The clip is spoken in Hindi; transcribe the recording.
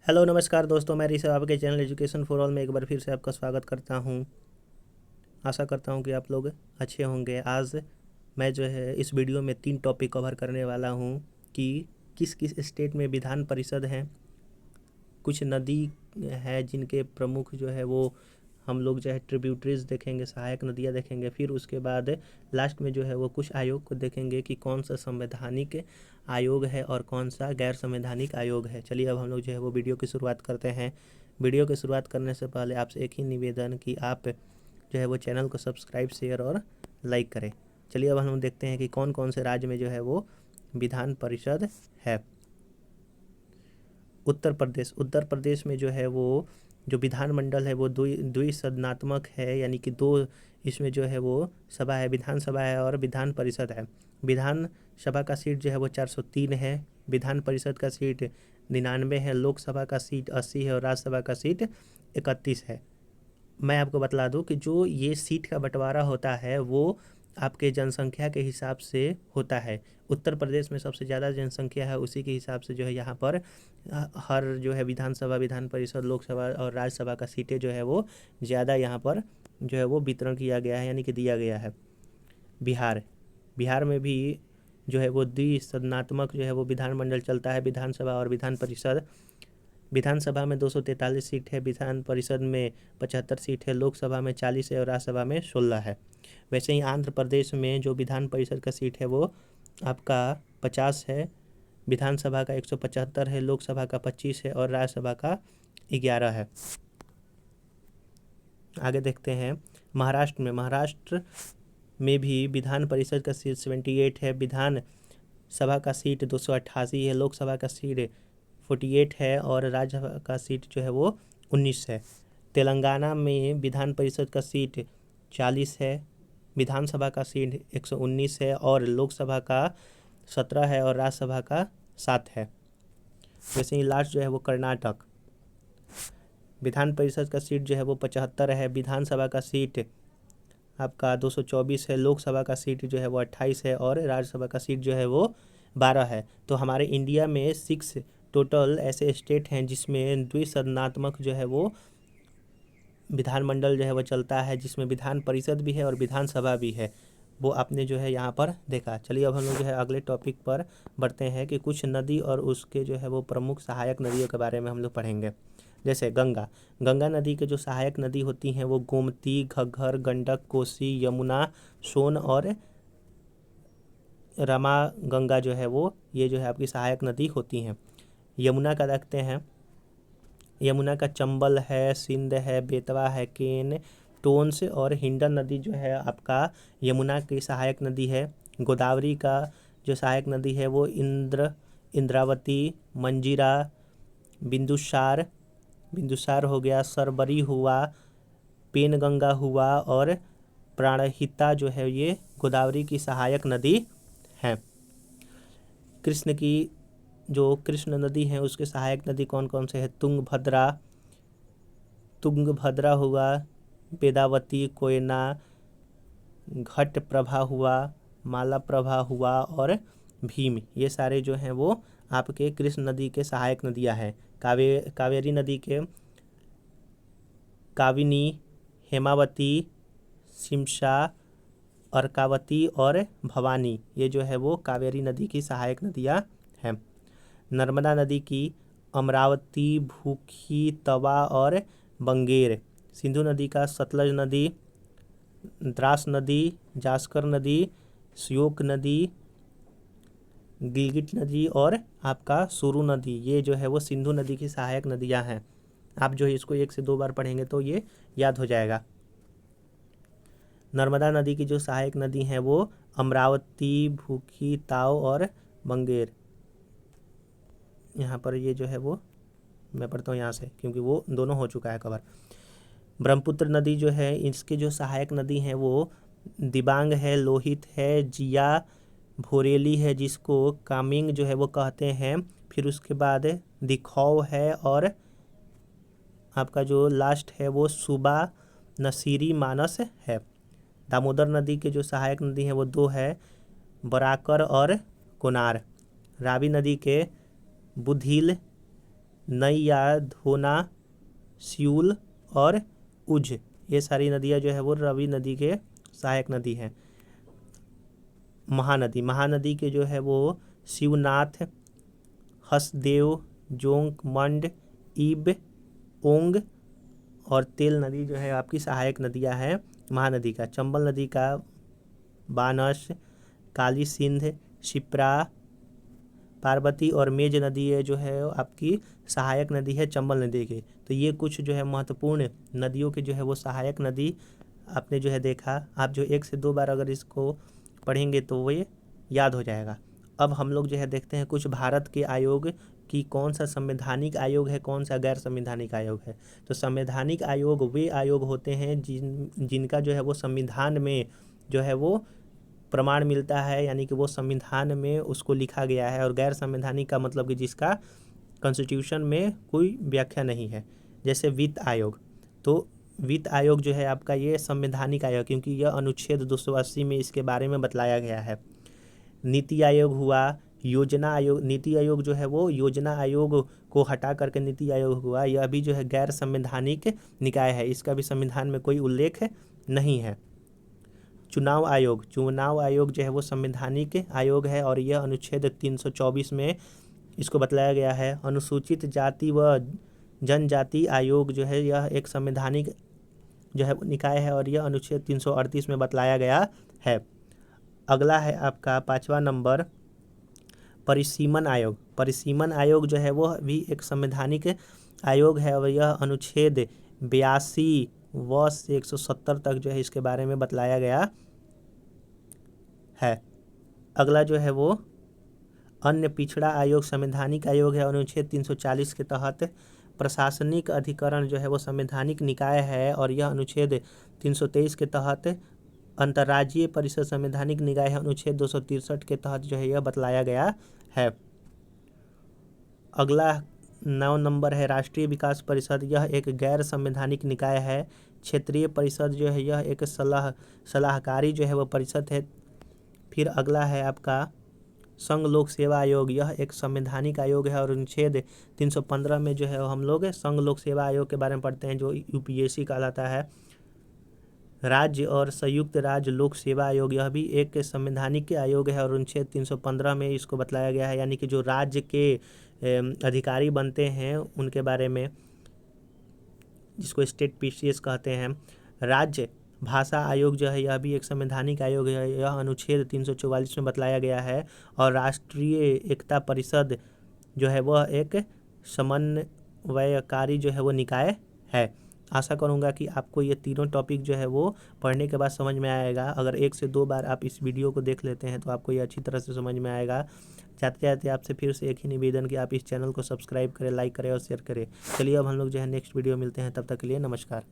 हेलो नमस्कार दोस्तों, मैं ऋषभ आपके चैनल एजुकेशन फॉर ऑल में एक बार फिर से आपका स्वागत करता हूं। आशा करता हूं कि आप लोग अच्छे होंगे। आज मैं जो है इस वीडियो में 3 टॉपिक कवर करने वाला हूं कि किस किस स्टेट में विधान परिषद हैं, कुछ नदी है जिनके प्रमुख जो है वो हम लोग जो है ट्रिब्यूटरीज देखेंगे, सहायक नदियाँ देखेंगे। फिर उसके बाद लास्ट में जो है वो कुछ आयोग को देखेंगे कि कौन सा संवैधानिक आयोग है और कौन सा गैर संवैधानिक आयोग है। चलिए अब हम लोग जो है वो वीडियो की शुरुआत करते हैं। वीडियो की शुरुआत करने से पहले आपसे एक ही निवेदन कि आप जो है वो चैनल को सब्सक्राइब, शेयर और लाइक करें। चलिए अब हम लोग देखते हैं कि कौन कौन से राज्य में जो है वो विधान परिषद है। उत्तर प्रदेश में जो है वो जो विधानमंडल है वो द्विसदनात्मक है, यानी कि 2 इसमें जो है वो सभा है, विधानसभा है और विधान परिषद है। विधानसभा का सीट जो है वो 403 है, विधान परिषद का सीट 99 है, लोकसभा का सीट 80 है और राज्यसभा का सीट 31 है। मैं आपको बतला दूं कि जो ये सीट का बंटवारा होता है वो आपके जनसंख्या के हिसाब से होता है। उत्तर प्रदेश में सबसे ज़्यादा जनसंख्या है, उसी के हिसाब से जो है यहाँ पर हर जो है विधानसभा, विधान परिषद, लोकसभा और राज्यसभा का सीटें जो है वो ज़्यादा यहाँ पर जो है वो वितरण किया गया है, यानी कि दिया गया है। बिहार में भी जो है वो द्विसदनात्मक जो है वो विधानमंडल चलता है, विधानसभा और विधान परिषद। विधानसभा में 243 सीट है, विधान परिषद में 75 सीट है, लोकसभा में 40 है और राज्यसभा में 16 है। वैसे ही आंध्र प्रदेश में जो विधान परिषद का सीट है वो आपका 50 है, विधानसभा का 175 है, लोकसभा का 25 है और राज्यसभा का 11 है। आगे देखते हैं महाराष्ट्र में भी विधान परिषद का सीट 78 है, विधान सभा का सीट 288 है, लोकसभा का सीट 48 है और राज्यसभा का सीट जो है वो 19 है। तेलंगाना में विधान परिषद का सीट 40 है, विधानसभा का सीट 119 है और लोकसभा का 17 है और राज्यसभा का 7 है। वैसे ही लास्ट जो है वो कर्नाटक, विधान परिषद का सीट जो है वो 75 है, विधानसभा का सीट आपका 224 है, लोकसभा का सीट जो है वो 28 है और राज्यसभा का सीट जो है वो 12 है। तो हमारे इंडिया में 6 टोटल ऐसे स्टेट हैं जिसमें द्विसदनात्मक जो है वो विधानमंडल जो है वो चलता है, जिसमें विधान परिषद भी है और विधानसभा भी है। वो आपने जो है यहाँ पर देखा। चलिए अब हम लोग जो है अगले टॉपिक पर बढ़ते हैं कि कुछ नदी और उसके जो है वो प्रमुख सहायक नदियों के बारे में हम लोग पढ़ेंगे। जैसे गंगा नदी के जो सहायक नदी होती हैं वो गोमती, घग्गर, गंडक, कोसी, यमुना, सोन और रमा गंगा जो है वो ये जो है आपकी सहायक नदी होती हैं। यमुना का देखते हैं, यमुना का चंबल है, सिंध है, बेतवा है, केन, टोंस और हिंडन नदी जो है आपका यमुना की सहायक नदी है। गोदावरी का जो सहायक नदी है वो इंद्रावती, मंजीरा, बिंदुसार हो गया, सरबरी हुआ, पेनगंगा हुआ और प्राणहिता जो है ये गोदावरी की सहायक नदी है। कृष्ण नदी है उसके सहायक नदी कौन कौन से है? तुंगभद्रा हुआ, वेदावती, कोयना, घटप्रभा हुआ, मालाप्रभा हुआ और भीम। ये सारे जो हैं वो आपके कृष्ण नदी के सहायक नदियां हैं। कावेरी नदी के काविनी, हेमावती, शिमशा, अर्कावती और भवानी, ये जो है वो कावेरी नदी की सहायक नदियां हैं। नर्मदा नदी की अमरावती, भूखी, तवा और बंगेर। सिंधु नदी का सतलज नदी, द्रास नदी, जास्कर नदी, श्योक नदी, गिलगिट नदी और आपका सुरु नदी, ये जो है वो सिंधु नदी की सहायक नदियां हैं। आप जो है इसको 1 से 2 बार पढ़ेंगे तो ये याद हो जाएगा। नर्मदा नदी की जो सहायक नदी हैं वो अमरावती, भूखी, ताव और बंगेर। यहाँ पर ये जो है वो मैं पढ़ता हूँ यहाँ से क्योंकि वो दोनों हो चुका है कवर। ब्रह्मपुत्र नदी जो है इसके जो सहायक नदी हैं वो दिबांग है, लोहित है, जिया, भोरेली है जिसको कामिंग जो है वो कहते हैं। फिर उसके बाद दिखौ है और आपका जो लास्ट है वो सुबा, नसीरी, मानस है। दामोदर नदी के जो सहायक नदी हैं वो 2 है, बराकर और कोनार। रावी नदी के बुधिल, नैया, धोना, स्यूल और उझ, ये सारी नदियाँ जो है वो रावी नदी के सहायक नदी हैं। महानदी, महानदी के जो है वो शिवनाथ, हसदेव, जोंक, मंड, ईब, ओंग और तेल नदी जो है आपकी सहायक नदियां हैं महानदी का। चंबल नदी का बानस, काली सिंध, शिप्रा, पार्वती और मेज नदी है जो है आपकी सहायक नदी है चंबल नदी के। तो ये कुछ जो है महत्वपूर्ण नदियों के जो है वो सहायक नदी आपने जो है देखा। आप जो 1 से 2 बार अगर इसको पढ़ेंगे तो वो ये याद हो जाएगा। अब हम लोग जो है देखते हैं कुछ भारत के आयोग कि कौन सा संवैधानिक आयोग है, कौन सा गैर संवैधानिक आयोग है। तो संवैधानिक आयोग वे आयोग होते हैं जिनका जो है वो संविधान में जो है वो प्रमाण मिलता है, यानी कि वो संविधान में उसको लिखा गया है। और गैर संवैधानिक का मतलब कि जिसका कॉन्स्टिट्यूशन में कोई व्याख्या नहीं है। जैसे वित्त आयोग, तो वित्त आयोग जो है आपका ये संवैधानिक आयोग, क्योंकि यह अनुच्छेद 280 में इसके बारे में बतलाया गया है। नीति आयोग हुआ, योजना आयोग, नीति आयोग जो है वो योजना आयोग को हटा करके नीति आयोग हुआ, यह भी जो है गैर संवैधानिक निकाय है, इसका भी संविधान में कोई उल्लेख नहीं है। चुनाव आयोग, चुनाव आयोग जो है वो संवैधानिक आयोग है और यह अनुच्छेद 324 में इसको बतलाया गया है। अनुसूचित जाति व जनजाति आयोग जो है यह एक संवैधानिक जो है निकाय है और यह अनुच्छेद 338 में बतलाया गया है। अगला है आपका 5वां नंबर परिसीमन आयोग। परिसीमन आयोग जो है वो भी एक संवैधानिक आयोग है और यह अनुच्छेद 82 व से 170 तक जो है इसके बारे में बतलाया गया है। अगला जो है वो अन्य पिछड़ा आयोग संवैधानिक आयोग है। अनुच्छेद 340 के तहत प्रशासनिक अधिकरण जो है वो संवैधानिक निकाय है और यह अनुच्छेद 323 के तहत अंतर्राज्यीय परिषद संवैधानिक निकाय है। अनुच्छेद 263 के तहत जो है यह बतलाया गया है। अगला 9 नंबर है राष्ट्रीय विकास परिषद, यह एक गैर संवैधानिक निकाय है। क्षेत्रीय परिषद जो है यह एक सलाहकारी जो है वो परिषद है। फिर अगला है आपका संघ लोक सेवा आयोग, यह एक संवैधानिक आयोग है और अनुच्छेद 315 में जो है हम लोग संघ लोक सेवा आयोग के बारे में पढ़ते हैं जो यूपीएससी कहलाता है। राज्य और संयुक्त राज्य लोक सेवा आयोग, यह भी एक संवैधानिक आयोग है और अनुच्छेद 315 में इसको बतलाया गया है, यानी कि जो राज्य के अधिकारी बनते हैं उनके बारे में, जिसको स्टेट पीसीएस कहते हैं। राज्य भाषा आयोग जो है यह भी एक संवैधानिक आयोग है, यह अनुच्छेद 344 में बतलाया गया है। और राष्ट्रीय एकता परिषद जो है वह एक समन्वयकारी जो है वो निकाय है। आशा करूंगा कि आपको ये तीनों टॉपिक जो है वो पढ़ने के बाद समझ में आएगा। अगर 1 से 2 बार आप इस वीडियो को देख लेते हैं तो आपको ये अच्छी तरह से समझ में आएगा। जाते जाते आपसे फिर से एक ही निवेदन कि आप इस चैनल को सब्सक्राइब करें, लाइक करें और शेयर करें। चलिए अब हम लोग जो है नेक्स्ट वीडियो मिलते हैं, तब तक के लिए नमस्कार।